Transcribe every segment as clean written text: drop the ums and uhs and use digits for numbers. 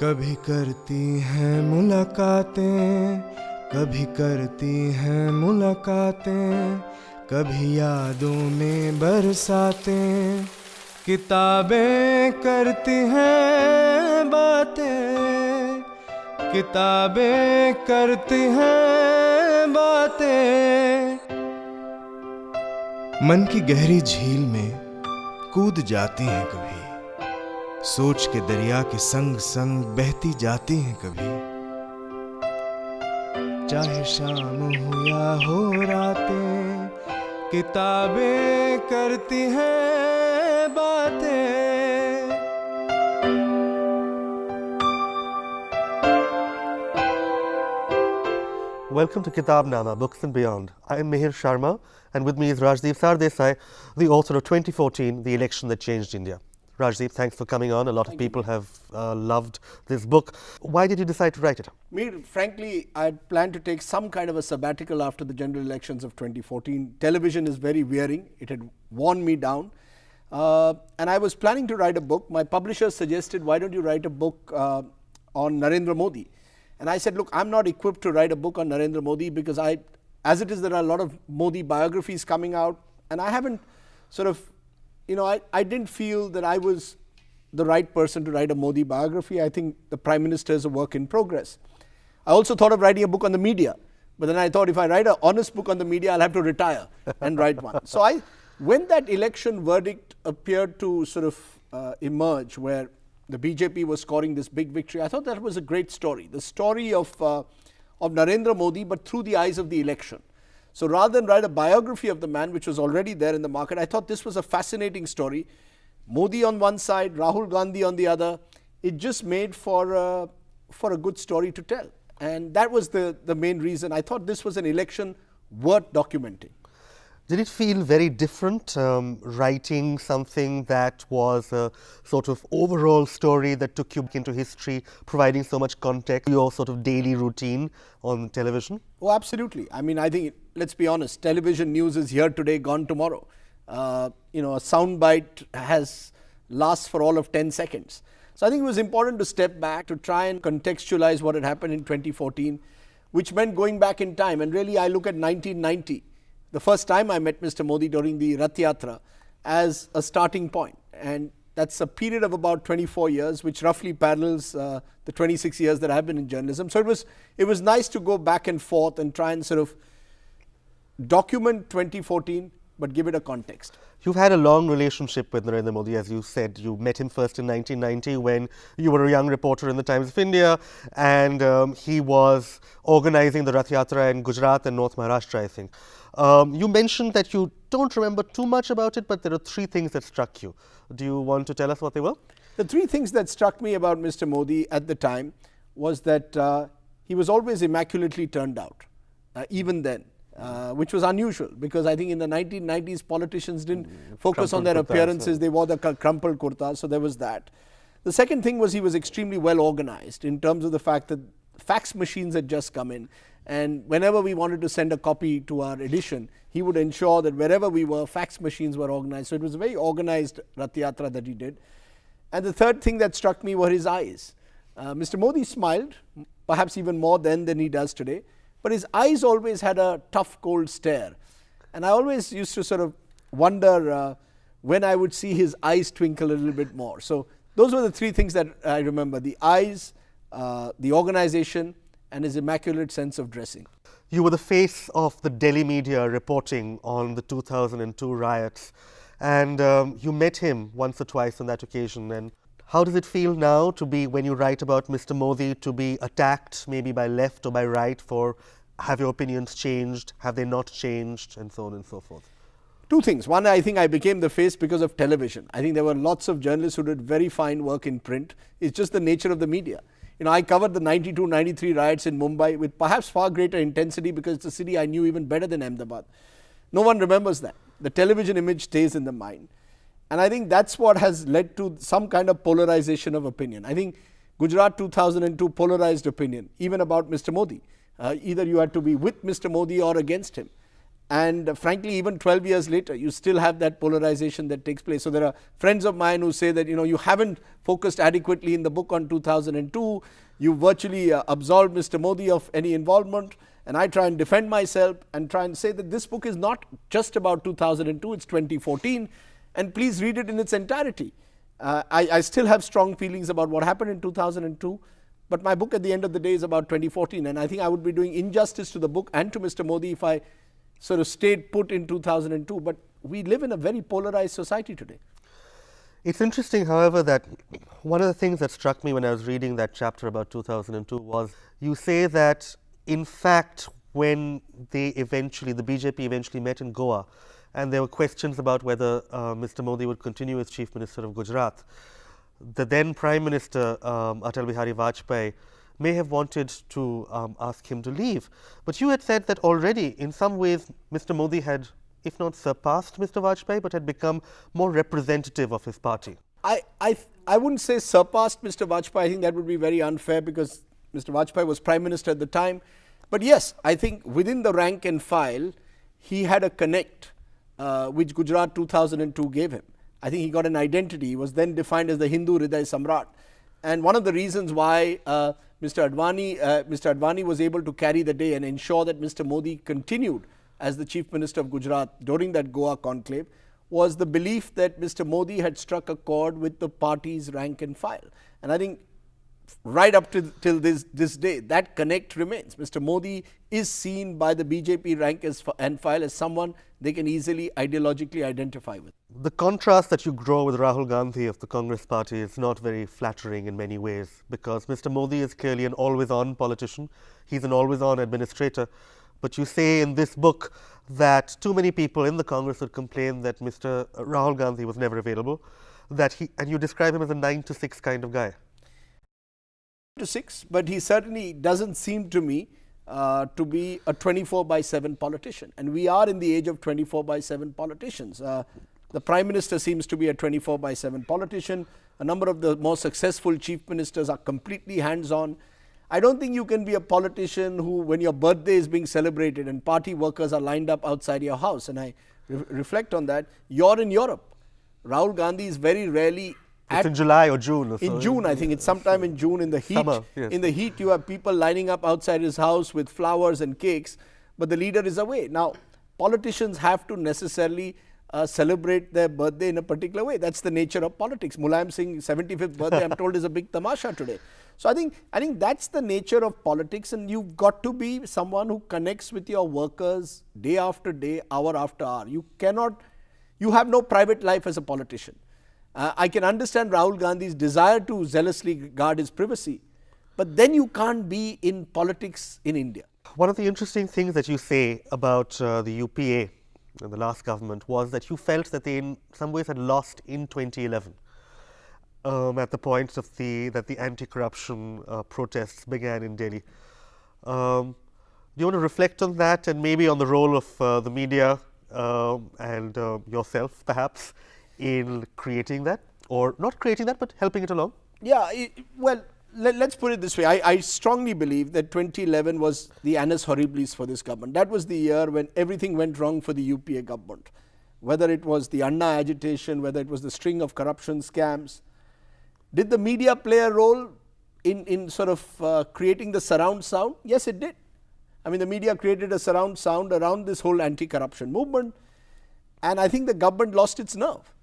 कभी करती हैं मुलाकातें, कभी करती हैं मुलाकातें, कभी यादों में बरसातें, किताबें करती हैं बातें, किताबें करती हैं बातें। मन की गहरी झील में कूद जाती हैं कभी, सोच के दरिया के संग संग बहती जाती हैं कभी। चाहे शाम हो या हो रातें, किताबें करती हैं बातें। Welcome to Kitabnama, Books and Beyond. I am Mihir Sharma, and with me is Rajdeep Sardesai, the author of 2014, The Election That Changed India. Rajdeep, thanks for coming on. A lot of people have loved this book. Why did you decide to write it? Mir, frankly, I planned to take some kind of a sabbatical after the general elections of 2014. Television is very wearing. It had worn me down. And I was planning to write a book. My publisher suggested, why don't you write a book on Narendra Modi? And I said, look, I'm not equipped to write a book on Narendra Modi because as it is, there are a lot of Modi biographies coming out. And I haven't sort of, I didn't feel that I was the right person to write a Modi biography. I think the Prime Minister is a work in progress. I also thought of writing a book on the media. But then I thought if I write an honest book on the media, I'll have to retire and write one. So when that election verdict appeared to sort of emerge, where the BJP was scoring this big victory, I thought that was a great story. The story of Narendra Modi, but through the eyes of the election. So rather than write a biography of the man, which was already there in the market, I thought this was a fascinating story. Modi on one side, Rahul Gandhi on the other. It just made for a good story to tell. And that was the main reason. I thought this was an election worth documenting. Did it feel very different writing something that was a sort of overall story that took you into history, providing so much context to your sort of daily routine on television? Oh, absolutely. I mean, I think, let's be honest, television news is here today, gone tomorrow. A soundbite lasts for all of 10 seconds. So I think it was important to step back to try and contextualize what had happened in 2014, which meant going back in time. And really, I look at 1990. The first time I met Mr. Modi during the Rath Yatra as a starting point. And that's a period of about 24 years, which roughly parallels the 26 years that I've been in journalism. So it was nice to go back and forth and try and sort of document 2014, but give it a context. You've had a long relationship with Narendra Modi, as you said. You met him first in 1990 when you were a young reporter in the Times of India, and he was organizing the Rath Yatra in Gujarat and North Maharashtra, I think. You mentioned that you don't remember too much about it, but there are three things that struck you. Do you want to tell us what they were? The three things that struck me about Mr. Modi at the time was that he was always immaculately turned out, even then. Which was unusual because I think in the 1990s politicians didn't focus on their appearances. They wore the crumpled kurta, so there was that. The second thing was he was extremely well organized in terms of the fact that fax machines had just come in, and whenever we wanted to send a copy to our edition, he would ensure that wherever we were, fax machines were organized. So it was a very organized Rath Yatra that he did. And the third thing that struck me were his eyes. Mr. Modi smiled, perhaps even more then than he does today. But his eyes always had a tough, cold stare. And I always used to sort of wonder when I would see his eyes twinkle a little bit more. So those were the three things that I remember: the eyes, the organization, and his immaculate sense of dressing. You were the face of the Delhi media reporting on the 2002 riots. And you met him once or twice on that occasion. And how does it feel now to be, when you write about Mr. Modi, to be attacked maybe by left or by right for have your opinions changed, have they not changed, and so on and so forth? Two things. One, I think I became the face because of television. I think there were lots of journalists who did very fine work in print. It's just the nature of the media. I covered the 92-93 riots in Mumbai with perhaps far greater intensity because it's a city I knew even better than Ahmedabad. No one remembers that. The television image stays in the mind. And I think that's what has led to some kind of polarization of opinion. I think Gujarat 2002 polarized opinion, even about Mr. Modi. Either you had to be with Mr. Modi or against him. And frankly, even 12 years later, you still have that polarization that takes place. So there are friends of mine who say that, you haven't focused adequately in the book on 2002. You virtually absolved Mr. Modi of any involvement. And I try and defend myself and try and say that this book is not just about 2002, it's 2014. And please read it in its entirety. I still have strong feelings about what happened in 2002. But my book at the end of the day is about 2014. And I think I would be doing injustice to the book and to Mr. Modi if I sort of stayed put in 2002. But we live in a very polarized society today. It's interesting, however, that one of the things that struck me when I was reading that chapter about 2002 was you say that, in fact, when the BJP eventually met in Goa, and there were questions about whether Mr. Modi would continue as Chief Minister of Gujarat, the then Prime Minister, Atal Bihari Vajpayee, may have wanted to ask him to leave. But you had said that already, in some ways, Mr. Modi had, if not surpassed Mr. Vajpayee, but had become more representative of his party. I wouldn't say surpassed Mr. Vajpayee. I think that would be very unfair because Mr. Vajpayee was Prime Minister at the time. But yes, I think within the rank and file, he had a connect which Gujarat 2002 gave him. I think he got an identity. He was then defined as the Hindu Hriday Samrat. And one of the reasons why Mr. Advani was able to carry the day and ensure that Mr. Modi continued as the Chief Minister of Gujarat during that Goa conclave was the belief that Mr. Modi had struck a chord with the party's rank and file. And I think right up to till this day, that connect remains. Mr. Modi is seen by the BJP rank and file as someone they can easily ideologically identify with. The contrast that you draw with Rahul Gandhi of the Congress party is not very flattering in many ways, because Mr. Modi is clearly an always-on politician. He's an always-on administrator. But you say in this book that too many people in the Congress would complain that Mr. Rahul Gandhi was never available, and you describe him as a 9 to 6 kind of guy. To 6, but he certainly doesn't seem to me to be a 24/7 politician. And we are in the age of 24/7 politicians. The Prime Minister seems to be a 24/7 politician. A number of the more successful chief ministers are completely hands-on. I don't think you can be a politician who, when your birthday is being celebrated and party workers are lined up outside your house, and I reflect on that, you're in Europe. Rahul Gandhi is very rarely it's in July or June. Or so. In June, I think it's sometime in June in the heat. Summer, yes. In the heat, you have people lining up outside his house with flowers and cakes, but the leader is away. Now, politicians have to necessarily celebrate their birthday in a particular way. That's the nature of politics. Mulayam Singh's 75th birthday, I'm told, is a big tamasha today. So I think that's the nature of politics, and you've got to be someone who connects with your workers day after day, hour after hour. You have no private life as a politician. I can understand Rahul Gandhi's desire to zealously guard his privacy, but then you can't be in politics in India. One of the interesting things that you say about the UPA and the last government was that you felt that they in some ways had lost in 2011 at the point of that the anti-corruption protests began in Delhi. Do you want to reflect on that and maybe on the role of the media and yourself perhaps in creating that, or not creating that, but helping it along? Yeah, well, let's put it this way. I strongly believe that 2011 was the annus horribilis for this government. That was the year when everything went wrong for the UPA government. Whether it was the Anna agitation, whether it was the string of corruption scams. Did the media play a role in sort of creating the surround sound? Yes, it did. I mean, the media created a surround sound around this whole anti-corruption movement, and I think the government lost its nerve.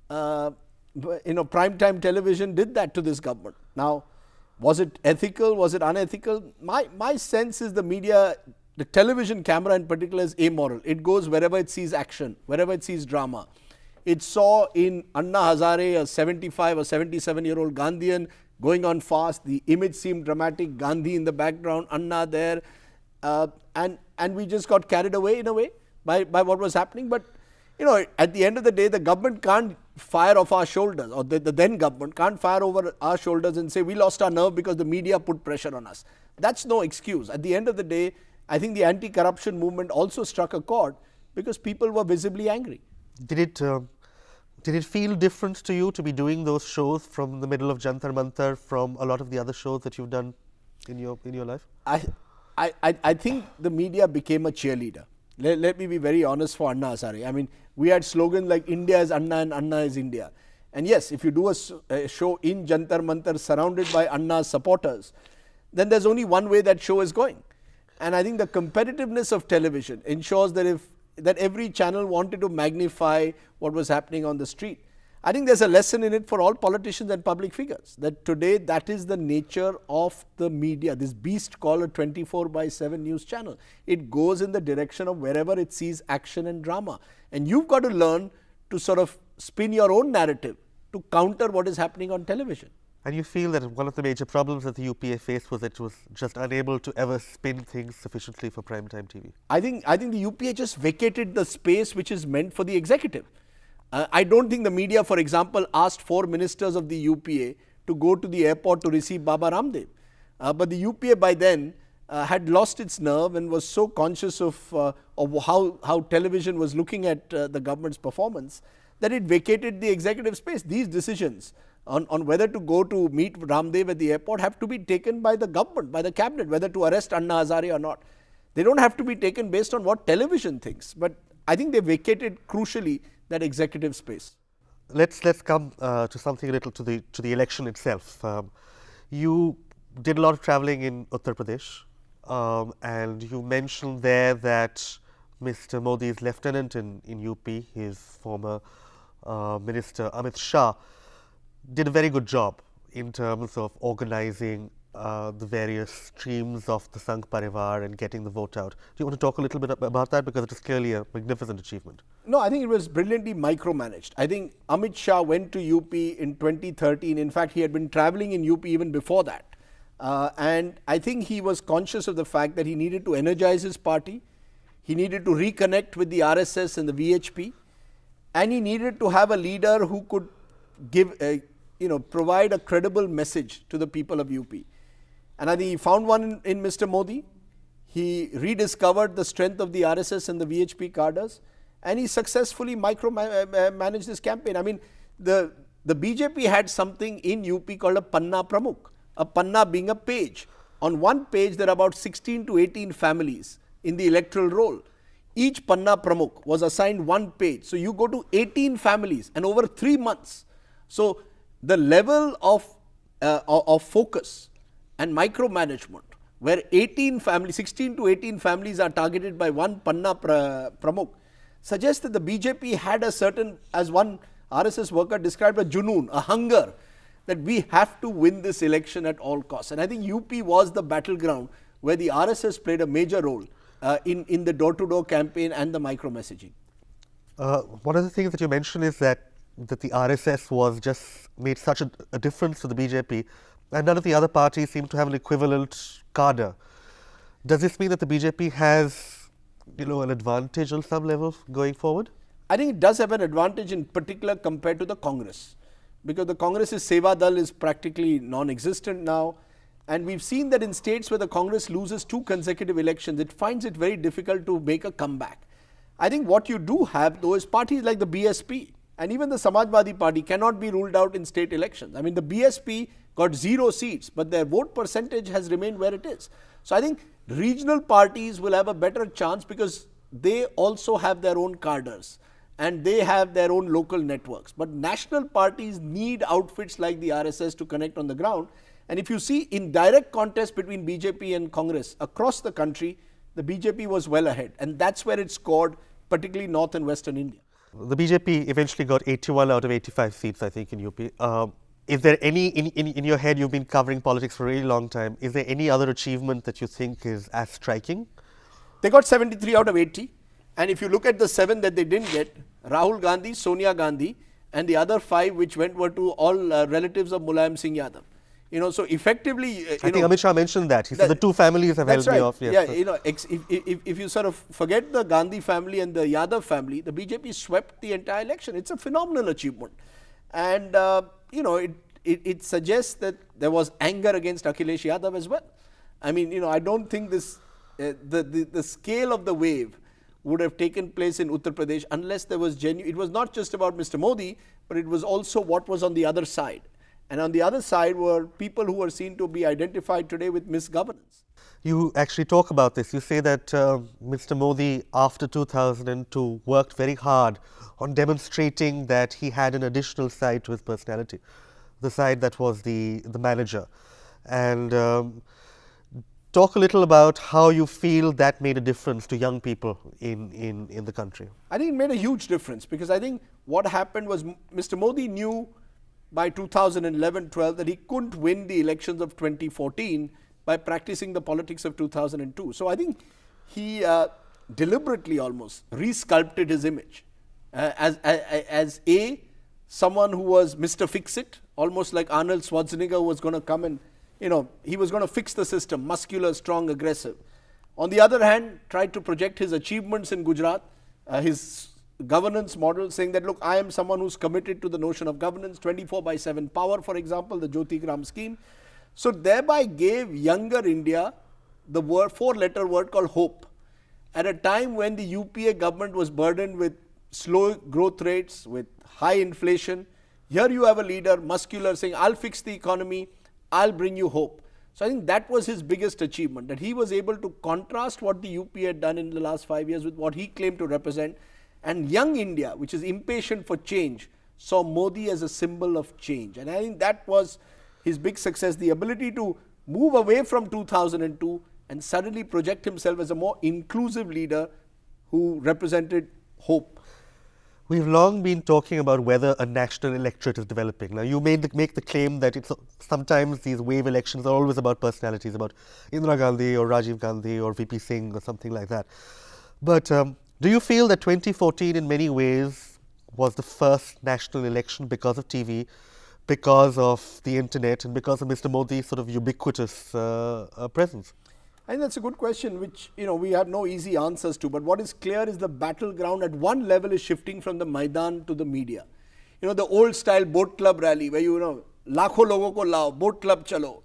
Primetime television did that to this government. Now, was it ethical? Was it unethical? My sense is the media, the television camera in particular, is amoral. It goes wherever it sees action, wherever it sees drama. It saw in Anna Hazare, a 75 or 77-year-old Gandhian going on fast. The image seemed dramatic. Gandhi in the background, Anna there. And we just got carried away in a way by what was happening. But, at the end of the day, the government can't fire off our shoulders, or the then government can't fire over our shoulders and say we lost our nerve because the media put pressure on us. That's no excuse. At the end of the day, I think the anti-corruption movement also struck a chord because people were visibly angry. Did it feel different to you to be doing those shows from the middle of Jantar Mantar from a lot of the other shows that you've done in your life? I think the media became a cheerleader. Let me be very honest for Anna Hazare. I mean, we had slogans like India is Anna and Anna is India. And yes, if you do a show in Jantar Mantar surrounded by Anna's supporters, then there's only one way that show is going. And I think the competitiveness of television ensures that every channel wanted to magnify what was happening on the street. I think there's a lesson in it for all politicians and public figures, that today that is the nature of the media, this beast called a 24/7 news channel. It goes in the direction of wherever it sees action and drama. And you've got to learn to sort of spin your own narrative to counter what is happening on television. And you feel that one of the major problems that the UPA faced was that it was just unable to ever spin things sufficiently for primetime TV? I think the UPA just vacated the space which is meant for the executive. I don't think the media, for example, asked 4 ministers of the UPA to go to the airport to receive Baba Ramdev. But the UPA by then had lost its nerve and was so conscious of how television was looking at the government's performance that it vacated the executive space. These decisions on whether to go to meet Ramdev at the airport have to be taken by the government, by the cabinet, whether to arrest Anna Hazare or not. They don't have to be taken based on what television thinks. But I think they vacated crucially that executive space. Let's come to something a little to the election itself. You did a lot of traveling in Uttar Pradesh, and you mentioned there that Mr. Modi's lieutenant in UP, his former Minister Amit Shah, did a very good job in terms of organizing the various streams of the Sangh Parivar and getting the vote out. Do you want to talk a little bit about that, because it is clearly a magnificent achievement? No, I think it was brilliantly micromanaged. I think Amit Shah went to UP in 2013. In fact, he had been traveling in UP even before that. And I think he was conscious of the fact that he needed to energize his party, he needed to reconnect with the RSS and the VHP, and he needed to have a leader who could provide a credible message to the people of UP. And I think he found one in Mr. Modi. He rediscovered the strength of the RSS and the VHP cadres, and he successfully micromanaged this campaign. I mean, the BJP had something in UP called a Panna Pramukh, a Panna being a page. On one page, there are about 16 to 18 families in the electoral roll. Each Panna Pramukh was assigned one page. So you go to 18 families and over 3 months. So the level of focus and micromanagement, where 16 to 18 families are targeted by one Panna Pramukh, suggests that the BJP had a certain, as one RSS worker described, a junoon, a hunger, that we have to win this election at all costs. And I think UP was the battleground where the RSS played a major role in the door-to-door campaign and the micro-messaging. One of the things that you mentioned is that the RSS was just made such a difference to the BJP, and none of the other parties seem to have an equivalent cadre. Does this mean that the BJP has, an advantage on some level going forward? I think it does have an advantage in particular compared to the Congress, because the Congress's Seva Dal is practically non-existent now. And we've seen that in states where the Congress loses 2 consecutive elections, it finds it very difficult to make a comeback. I think what you do have, though, is parties like the BSP and even the Samajwadi Party cannot be ruled out in state elections. I mean, the BSP got 0 seats, but their vote percentage has remained where it is. So I think regional parties will have a better chance because they also have their own cadres and they have their own local networks. But national parties need outfits like the RSS to connect on the ground. And if you see in direct contest between BJP and Congress across the country, the BJP was well ahead. And that's where it scored, particularly North and Western India. The BJP eventually got 81 out of 85 seats, I think, in UP. Is there any, in your head, you've been covering politics for a really long time, is there any other achievement that you think is as striking? They got 73 out of 80. And if you look at the 7 that they didn't get, Rahul Gandhi, Sonia Gandhi, and the other 5 which were to all relatives of Mulayam Singh Yadav. So effectively, I think Amit Shah mentioned that. He said the 2 families have held me off. Yes. Yeah, if you sort of forget the Gandhi family and the Yadav family, the BJP swept the entire election. It's a phenomenal achievement. And, it suggests that there was anger against Akhilesh Yadav as well. I mean, I don't think this, the scale of the wave would have taken place in Uttar Pradesh unless there was genuine, it was not just about Mr. Modi, but it was also what was on the other side. And on the other side were people who were seen to be identified today with misgovernance. You actually talk about this. You say that Mr. Modi, after 2002, worked very hard on demonstrating that he had an additional side to his personality, the side that was the manager. And talk a little about how you feel that made a difference to young people in the country. I think it made a huge difference, because I think what happened was Mr. Modi knew by 2011-12 that he couldn't win the elections of 2014 by practicing the politics of 2002. So I think he deliberately almost resculpted his image as someone who was Mr. Fix-It, almost like Arnold Schwarzenegger, who was going to come and, he was going to fix the system, muscular, strong, aggressive. On the other hand, tried to project his achievements in Gujarat, his governance model, saying that, look, I am someone who's committed to the notion of governance, 24/7 power, for example, the Jyoti Gram scheme. So thereby gave younger India the four-letter word called hope. At a time when the UPA government was burdened with slow growth rates, with high inflation, here you have a leader, muscular, saying, I'll fix the economy, I'll bring you hope. So I think that was his biggest achievement, that he was able to contrast what the UPA had done in the last 5 years with what he claimed to represent. And young India, which is impatient for change, saw Modi as a symbol of change. And I think that was his big success, the ability to move away from 2002 and suddenly project himself as a more inclusive leader who represented hope. We've long been talking about whether a national electorate is developing. Now, you make the claim that sometimes these wave elections are always about personalities, about Indira Gandhi or Rajiv Gandhi or VP Singh or something like that. But do you feel that 2014 in many ways was the first national election because of TV, because of the internet, and because of Mr. Modi's sort of ubiquitous presence? I think that's a good question, which we have no easy answers to. But what is clear is the battleground at one level is shifting from the Maidan to the media. The old style boat club rally where lakho logo ko lao, boat club chalo.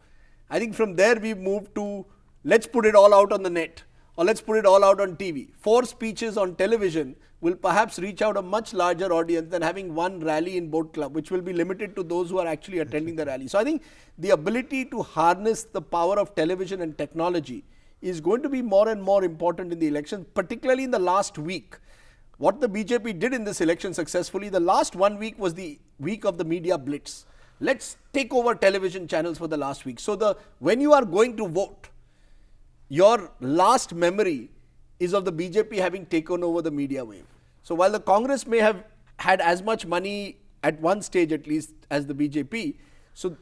I think from there we've moved to let's put it all out on the net, or let's put it all out on TV. 4 speeches on television will perhaps reach out a much larger audience than having one rally in boat club, which will be limited to those who are actually attending the rally. So I think the ability to harness the power of television and technology is going to be more and more important in the election, particularly in the last week. What the BJP did in this election successfully, the last 1 week was the week of the media blitz. Let's take over television channels for the last week. So when you are going to vote, your last memory is of the BJP having taken over the media wave. So while the Congress may have had as much money at one stage at least as the BJP,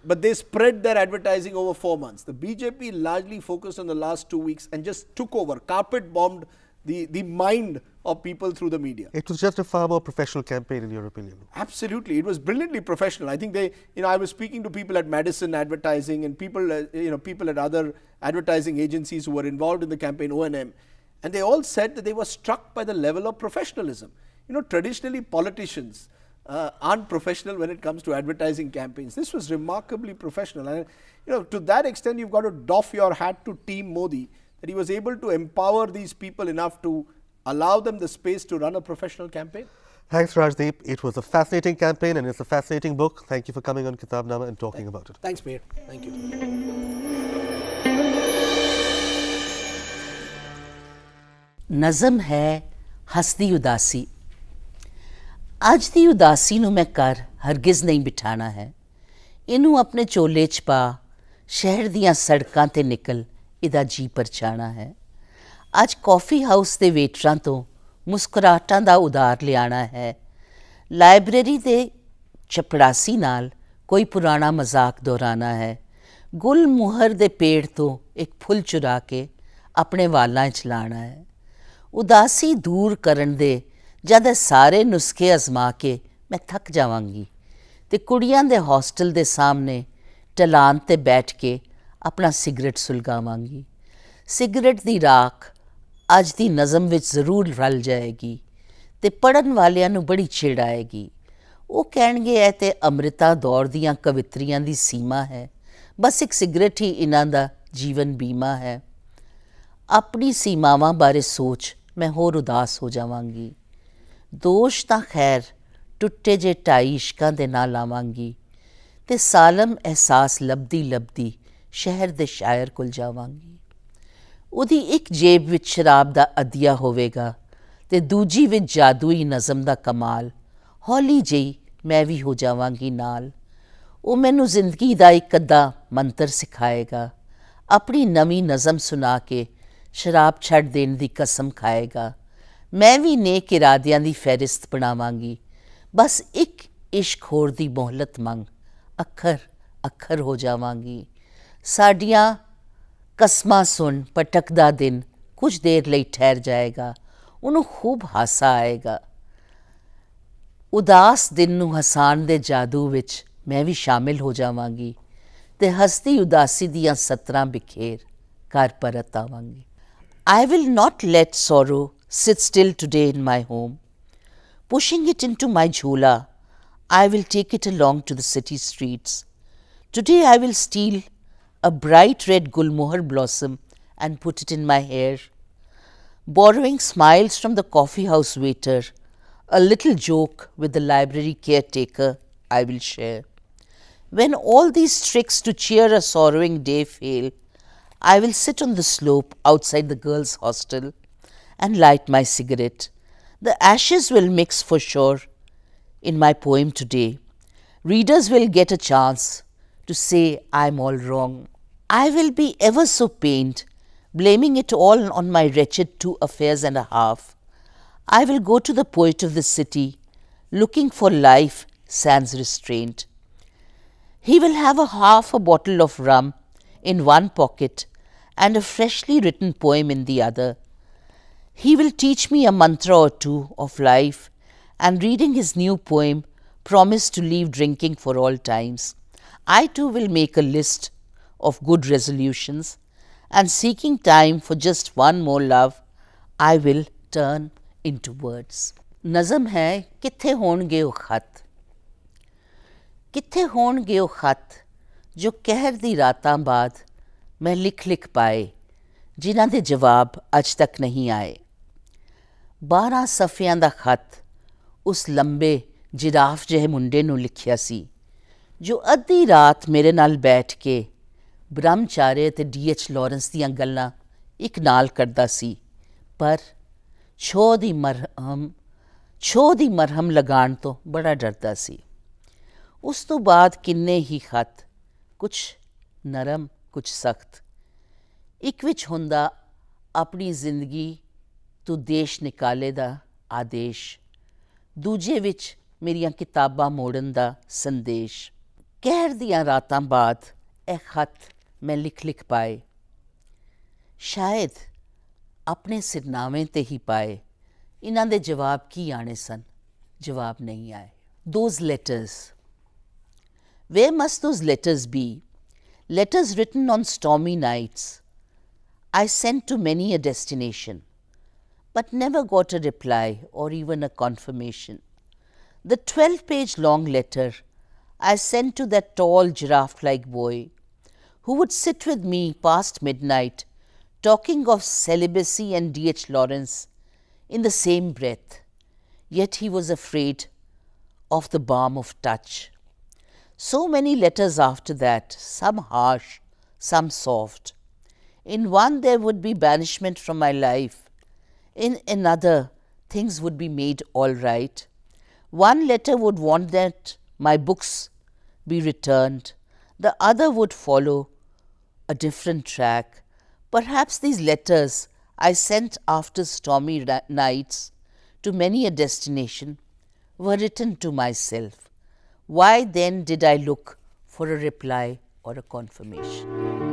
but they spread their advertising over 4 months. The BJP largely focused on the last 2 weeks and just took over, carpet bombed the mind of people through the media. It was just a far more professional campaign, in your opinion. Absolutely. It was brilliantly professional. I think I was speaking to people at Madison Advertising and people at other advertising agencies who were involved in the campaign, O&M. And they all said that they were struck by the level of professionalism. Traditionally politicians aren't professional when it comes to advertising campaigns. This was remarkably professional. And to that extent, you've got to doff your hat to Team Modi, that he was able to empower these people enough to allow them the space to run a professional campaign. Thanks, Rajdeep. It was a fascinating campaign and it's a fascinating book. Thank you for coming on Kitabnama and talking about it. Thanks, Mayor. Thank you. ਨਜ਼ਮ ਹੈ ਹੱਸਦੀ ਉਦਾਸੀ। ਅੱਜ ਦੀ ਉਦਾਸੀ ਨੂੰ ਮੈਂ ਘਰ ਹਰਗਿਜ਼ ਨਹੀਂ ਬਿਠਾਣਾ ਹੈ। ਇਹਨੂੰ ਆਪਣੇ ਝੋਲੇ 'ਚ ਪਾ, ਸ਼ਹਿਰ ਦੀਆਂ ਸੜਕਾਂ 'ਤੇ ਨਿਕਲ, ਇਹਦਾ ਜੀ ਪਰਚਾਣਾ ਹੈ। ਅੱਜ ਕੌਫੀ ਹਾਊਸ ਦੇ ਵੇਟਰਾਂ ਤੋਂ ਮੁਸਕਰਾਹਟਾਂ ਦਾ ਉਧਾਰ ਲਿਆਣਾ ਹੈ। ਲਾਇਬ੍ਰੇਰੀ ਦੇ ਚਪੜਾਸੀ ਨਾਲ ਕੋਈ ਪੁਰਾਣਾ ਮਜ਼ਾਕ ਦੁਹਰਾਣਾ ਹੈ। ਗੁਲ ਮੁਹਰ ਦੇ ਪੇੜ ਤੋਂ ਇੱਕ ਫੁੱਲ ਚੁਰਾ ਕੇ ਆਪਣੇ ਵਾਲਾਂ 'ਚ ਲਾਣਾ ਹੈ। ਉਦਾਸੀ ਦੂਰ ਕਰਨ ਦੇ ਜਦ ਇਹ ਸਾਰੇ ਨੁਸਖੇ ਅਜ਼ਮਾ ਕੇ ਮੈਂ ਥੱਕ ਜਾਵਾਂਗੀ ਅਤੇ ਕੁੜੀਆਂ ਦੇ ਹੋਸਟਲ ਦੇ ਸਾਹਮਣੇ ਢਲਾਨ 'ਤੇ ਬੈਠ ਕੇ ਆਪਣਾ ਸਿਗਰਟ ਸੁਲਗਾਵਾਂਗੀ। ਸਿਗਰਟ ਦੀ ਰਾਖ ਅੱਜ ਦੀ ਨਜ਼ਮ ਵਿੱਚ ਜ਼ਰੂਰ ਰਲ ਜਾਏਗੀ ਅਤੇ ਪੜ੍ਹਨ ਵਾਲਿਆਂ ਨੂੰ ਬੜੀ ਛਿੜ ਆਏਗੀ। ਉਹ ਕਹਿਣਗੇ ਇਹ ਤਾਂ ਅੰਮ੍ਰਿਤਾ ਦੌਰ ਦੀਆਂ ਕਵਿਤਰੀਆਂ ਦੀ ਸੀਮਾ ਹੈ, ਬਸ ਇੱਕ ਸਿਗਰਟ ਹੀ ਇਹਨਾਂ ਦਾ ਜੀਵਨ ਬੀਮਾ ਹੈ। ਆਪਣੀ ਸੀਮਾਵਾਂ ਬਾਰੇ ਸੋਚ ਮੈਂ ਹੋਰ ਉਦਾਸ ਹੋ ਜਾਵਾਂਗੀ। ਦੋਸ਼ ਤਾਂ ਖੈਰ ਟੁੱਟੇ ਜੇ ਢਾਈ ਇਸ਼ਕਾਂ ਦੇ ਨਾਲ ਲਾਵਾਂਗੀ ਤੇ ਸਾਲਮ ਅਹਿਸਾਸ ਲੱਭਦੀ ਲੱਭਦੀ ਸ਼ਹਿਰ ਦੇ ਸ਼ਾਇਰ ਕੋਲ ਜਾਵਾਂਗੀ। ਉਹਦੀ ਇੱਕ ਜੇਬ ਵਿੱਚ ਸ਼ਰਾਬ ਦਾ ਅਦੀਆ ਹੋਵੇਗਾ ਤੇ ਦੂਜੀ ਵਿੱਚ ਜਾਦੂਈ ਨਜ਼ਮ ਦਾ ਕਮਾਲ। ਹੌਲੀ ਜਿਹੀ ਮੈਂ ਵੀ ਹੋ ਜਾਵਾਂਗੀ ਨਾਲ। ਉਹ ਮੈਨੂੰ ਜ਼ਿੰਦਗੀ ਦਾ ਇੱਕ ਅੱਧਾ ਮੰਤਰ ਸਿਖਾਏਗਾ, ਆਪਣੀ ਨਵੀਂ ਨਜ਼ਮ ਸੁਣਾ ਕੇ ਸ਼ਰਾਬ ਛੱਡ ਦੇਣ ਦੀ ਕਸਮ ਖਾਏਗਾ। ਮੈਂ ਵੀ ਨੇਕ ਇਰਾਦਿਆਂ ਦੀ ਫਹਿਰਿਸਤ ਬਣਾਵਾਂਗੀ। ਬਸ ਇੱਕ ਇਸ਼ਕ ਹੋਰ ਦੀ ਮੋਹਲਤ ਮੰਗ, ਅੱਖਰ ਅੱਖਰ ਹੋ ਜਾਵਾਂਗੀ। ਸਾਡੀਆਂ ਕਸਮਾਂ ਸੁਣ ਭਟਕਦਾ ਦਿਨ ਕੁਝ ਦੇਰ ਲਈ ਠਹਿਰ ਜਾਏਗਾ। ਉਹਨੂੰ ਖੂਬ ਹਾਸਾ ਆਏਗਾ। ਉਦਾਸ ਦਿਨ ਨੂੰ ਹਸਾਨ ਦੇ ਜਾਦੂ ਵਿੱਚ ਮੈਂ ਵੀ ਸ਼ਾਮਿਲ ਹੋ ਜਾਵਾਂਗੀ ਤੇ ਹੱਸਦੀ ਉਦਾਸੀ ਦੀਆਂ ਸਤਰਾਂ ਬਿਖੇਰ ਘਰ ਪਰਤ ਆਵਾਂਗੀ। I will not let sorrow sit still today in my home. Pushing it into my jhula, I will take it along to the city streets. Today I will steal a bright red gulmohar blossom and put it in my hair. Borrowing smiles from the coffee house waiter, a little joke with the library caretaker I will share. When all these tricks to cheer a sorrowing day fail, I will sit on the slope outside the girls' hostel and light my cigarette. The ashes will mix for sure in my poem today. Readers will get a chance to say I'm all wrong. I will be ever so pained, blaming it all on my wretched 2 affairs and a half. I will go to the poet of the city, looking for life sans restraint. He will have half a bottle of rum in one pocket and a freshly written poem in the other. He will teach me a mantra or two of life, and reading his new poem, promise to leave drinking for all times. I too will make a list of good resolutions, and seeking time for just one more love, I will turn into words. नज़म है कित्थे होणगे ओ खत, कित्थे होणगे ओ खत जो कहर दी रातां बाद मैं लिख लिख पाए, जिन्हां दे जवाब अज तक नहीं आए। 12 ਸਫ਼ਿਆਂ ਦਾ ਖਤ ਉਸ ਲੰਬੇ ਜਿਰਾਫ ਜਿਹੇ ਮੁੰਡੇ ਨੂੰ ਲਿਖਿਆ ਸੀ ਜੋ ਅੱਧੀ ਰਾਤ ਮੇਰੇ ਨਾਲ ਬੈਠ ਕੇ ਬ੍ਰਹਮਚਾਰੇ ਅਤੇ D.H. ਲਾਰੈਂਸ ਦੀਆਂ ਗੱਲਾਂ ਇੱਕ ਨਾਲ ਕਰਦਾ ਸੀ, ਪਰ ਛੋਹ ਦੀ ਮਰਹਮ ਲਗਾਉਣ ਤੋਂ ਬੜਾ ਡਰਦਾ ਸੀ। ਉਸ ਤੋਂ ਬਾਅਦ ਕਿੰਨੇ ਹੀ ਖਤ, ਕੁਛ ਨਰਮ ਕੁਛ ਸਖਤ। ਇੱਕ ਵਿੱਚ ਹੁੰਦਾ ਆਪਣੀ ਜ਼ਿੰਦਗੀ ਤੋਂ ਦੇਸ਼ ਨਿਕਾਲੇ ਦਾ ਆਦੇਸ਼, ਦੂਜੇ ਵਿੱਚ ਮੇਰੀਆਂ ਕਿਤਾਬਾਂ ਮੋੜਨ ਦਾ ਸੰਦੇਸ਼। ਕਹਿਰ ਦੀਆਂ ਰਾਤਾਂ ਬਾਅਦ ਇਹ ਖਤ ਮੈਂ ਲਿਖ ਲਿਖ ਪਾਏ, ਸ਼ਾਇਦ ਆਪਣੇ ਸਿਰਨਾਵੇਂ 'ਤੇ ਹੀ ਪਾਏ। ਇਹਨਾਂ ਦੇ ਜਵਾਬ ਕੀ ਆਣੇ ਸਨ, ਜਵਾਬ ਨਹੀਂ ਆਏ। Those letters. Where must those letters be? Letters written on stormy nights. I sent to many a destination, but never got a reply or even a confirmation. The 12-page long letter I sent to that tall giraffe-like boy who would sit with me past midnight talking of celibacy and D.H. Lawrence in the same breath, yet he was afraid of the balm of touch. So many letters after that, some harsh, some soft. In one there would be banishment from my life. In another, things would be made all right. One letter would want that my books be returned. The other would follow a different track. Perhaps these letters I sent after stormy nights to many a destination were written to myself. Why then did I look for a reply or a confirmation?